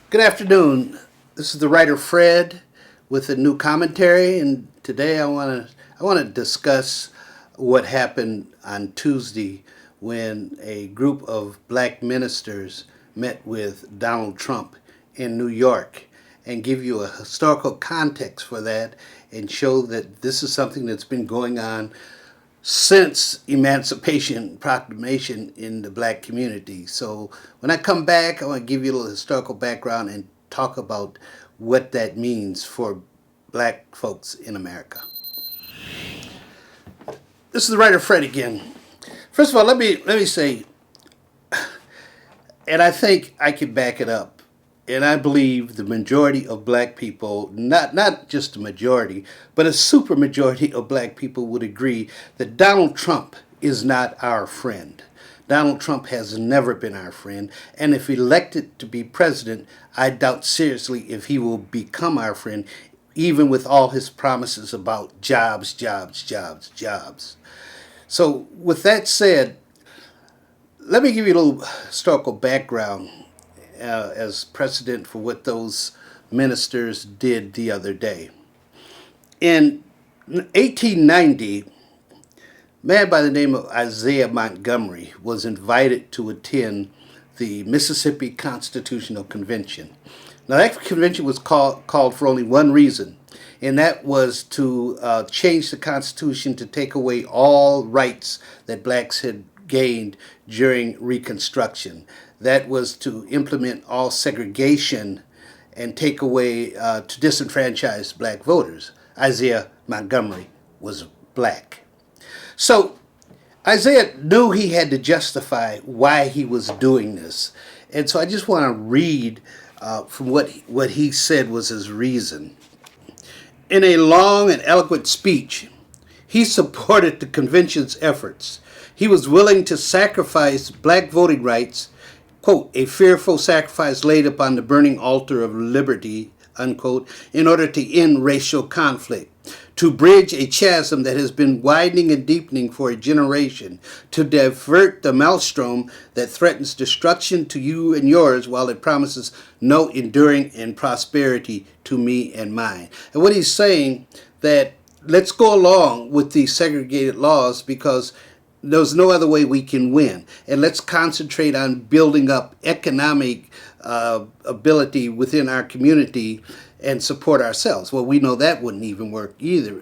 Good afternoon. This is the writer Fred with a new commentary, and today I want to discuss what happened on Tuesday when a group of black ministers met with Donald Trump in New York, and give you a historical context for that and show that this is something that's been going on since Emancipation Proclamation in the black community. So when I come back, I want to give you a little historical background and talk about what that means for black folks in America. This is the writer Fred again. First of all, let me say, and I think I can back it up. And I believe the majority of black people, not just the majority, but a super majority of black people would agree that Donald Trump is not our friend. Donald Trump has never been our friend, and if elected to be president, I doubt seriously if he will become our friend, even with all his promises about jobs, jobs, jobs, jobs. So, with that said, let me give you a little historical background as precedent for what those ministers did the other day. In 1890, a man by the name of Isaiah Montgomery was invited to attend the Mississippi Constitutional Convention. Now, that convention was called for only one reason, and that was to change the Constitution to take away all rights that blacks had gained during Reconstruction. That was to implement all segregation and take away, to disenfranchise black voters. Isaiah Montgomery was black. So Isaiah knew he had to justify why he was doing this. And so I just want to read from what he said was his reason. In a long and eloquent speech, he supported the convention's efforts. He was willing to sacrifice black voting rights, quote, a fearful sacrifice laid upon the burning altar of liberty, unquote, in order to end racial conflict, to bridge a chasm that has been widening and deepening for a generation, to divert the maelstrom that threatens destruction to you and yours while it promises no enduring and prosperity to me and mine. And what he's saying that let's go along with these segregated laws because there's no other way we can win. And let's concentrate on building up economic ability within our community and support ourselves. Well, we know that wouldn't even work either.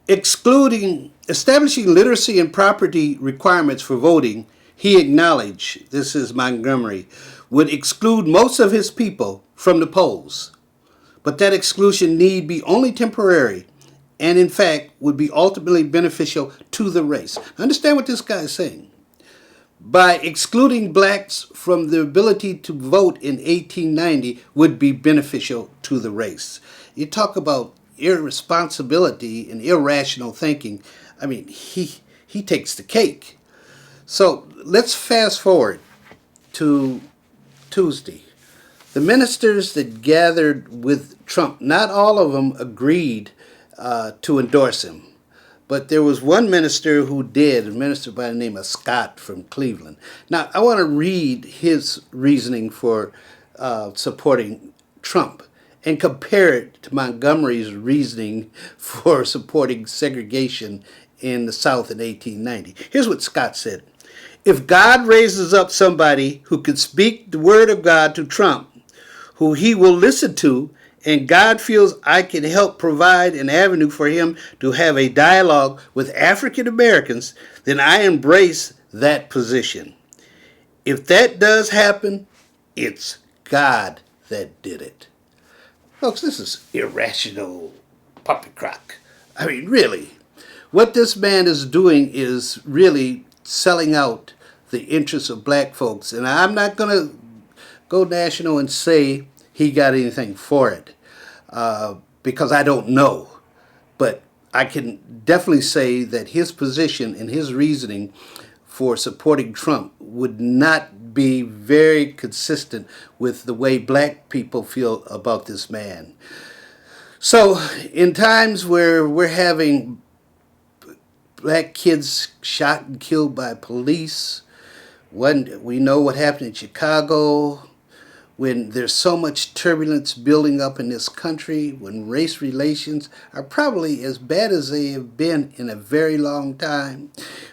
Establishing literacy and property requirements for voting, he acknowledged, this is Montgomery, would exclude most of his people from the polls. But that exclusion need be only temporary and in fact would be ultimately beneficial to the race. Understand what this guy is saying. By excluding blacks from the ability to vote in 1890 would be beneficial to the race. You talk about irresponsibility and irrational thinking. I mean, he takes the cake. So let's fast forward to Tuesday. The ministers that gathered with Trump, not all of them agreed to endorse him. But there was one minister who did, a minister by the name of Scott from Cleveland. Now, I want to read his reasoning for supporting Trump and compare it to Montgomery's reasoning for supporting segregation in the South in 1890. Here's what Scott said. If God raises up somebody who can speak the word of God to Trump, who he will listen to, and God feels I can help provide an avenue for him to have a dialogue with African Americans, then I embrace that position. If that does happen, it's God that did it. Folks, this is irrational poppycock. I mean, really. What this man is doing is really selling out the interests of black folks. And I'm not going to go national and say he got anything for it because I don't know. But I can definitely say that his position and his reasoning for supporting Trump would not be very consistent with the way black people feel about this man. So, in times where we're having black kids shot and killed by police, we know what happened in Chicago. when there's so much turbulence building up in this country, when race relations are probably as bad as they have been in a very long time,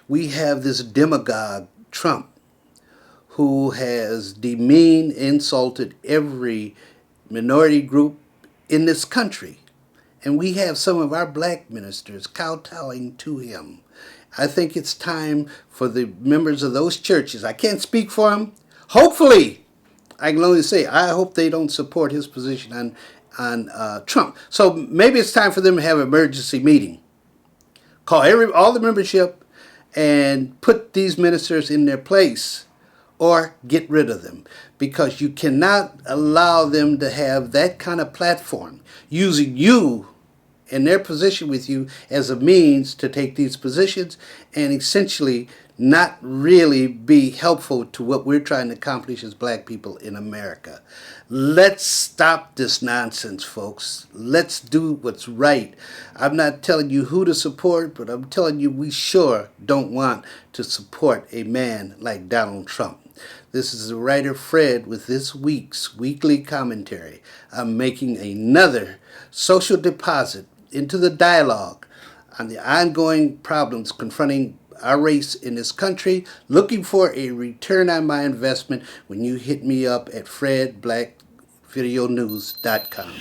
we have this demagogue, Trump, who has demeaned, insulted every minority group in this country. And we have some of our black ministers kowtowing to him. I think it's time for the members of those churches. I can't speak for them. Hopefully, I can only say I hope they don't support his position on Trump. So maybe it's time for them to have an emergency meeting. Call all the membership and put these ministers in their place or get rid of them, because you cannot allow them to have that kind of platform using you and their position with you as a means to take these positions and essentially not really be helpful to what we're trying to accomplish as black people in America. Let's stop this nonsense, folks. Let's do what's right. I'm not telling you who to support, but I'm telling you we sure don't want to support a man like Donald Trump. This is the writer Fred with this week's weekly commentary. I'm making another social deposit into the dialogue on the ongoing problems confronting our race in this country, looking for a return on my investment when you hit me up at fredblackvideonews.com.